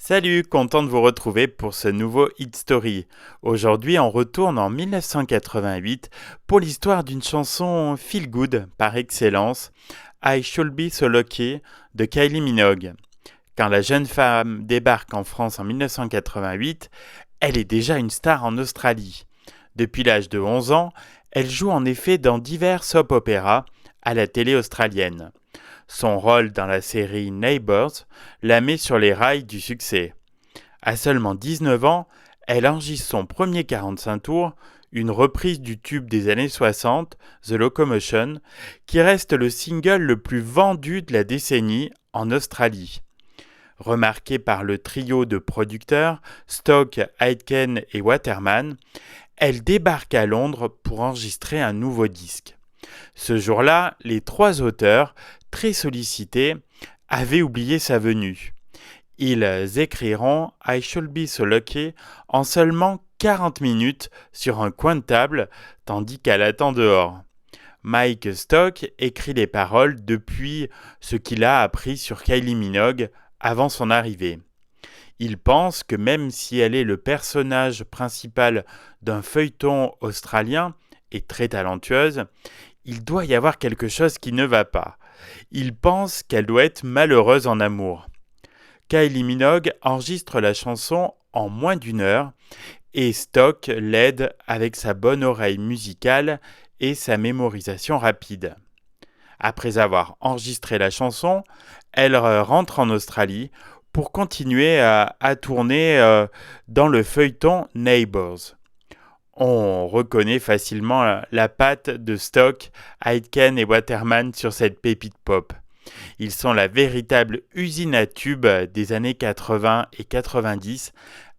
Salut, content de vous retrouver pour ce nouveau Hit Story. Aujourd'hui, on retourne en 1988 pour l'histoire d'une chanson feel good par excellence, I Should Be So Lucky de Kylie Minogue. Quand la jeune femme débarque en France en 1988, elle est déjà une star en Australie. Depuis l'âge de 11 ans, elle joue en effet dans divers soap-opéras à la télé australienne. Son rôle dans la série Neighbours la met sur les rails du succès. À seulement 19 ans, elle enregistre son premier 45 tours, une reprise du tube des années 60, The Locomotion, qui reste le single le plus vendu de la décennie en Australie. Remarquée par le trio de producteurs Stock, Aitken et Waterman, elle débarque à Londres pour enregistrer un nouveau disque. Ce jour-là, les trois auteurs, très sollicités, avaient oublié sa venue. Ils écriront I Should Be So Lucky en seulement 40 minutes sur un coin de table, tandis qu'elle attend dehors. Mike Stock écrit les paroles depuis ce qu'il a appris sur Kylie Minogue avant son arrivée. Il pense que même si elle est le personnage principal d'un feuilleton australien et très talentueuse, il doit y avoir quelque chose qui ne va pas. Il pense qu'elle doit être malheureuse en amour. Kylie Minogue enregistre la chanson en moins d'une heure et Stock l'aide avec sa bonne oreille musicale et sa mémorisation rapide. Après avoir enregistré la chanson, elle rentre en Australie pour continuer à tourner dans le feuilleton Neighbours. On reconnaît facilement la patte de Stock, Aitken et Waterman sur cette pépite pop. Ils sont la véritable usine à tubes des années 80 et 90,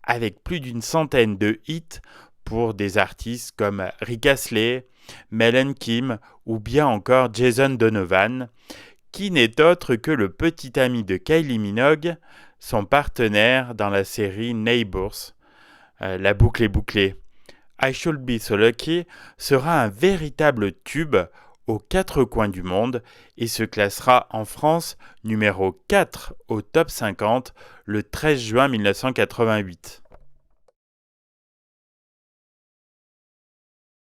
avec plus d'une centaine de hits pour des artistes comme Rick Astley, Mel Kim ou bien encore Jason Donovan, qui n'est autre que le petit ami de Kylie Minogue, son partenaire dans la série Neighbours. La boucle est bouclée. I Should Be So Lucky sera un véritable tube aux quatre coins du monde et se classera en France numéro 4 au top 50 le 13 juin 1988.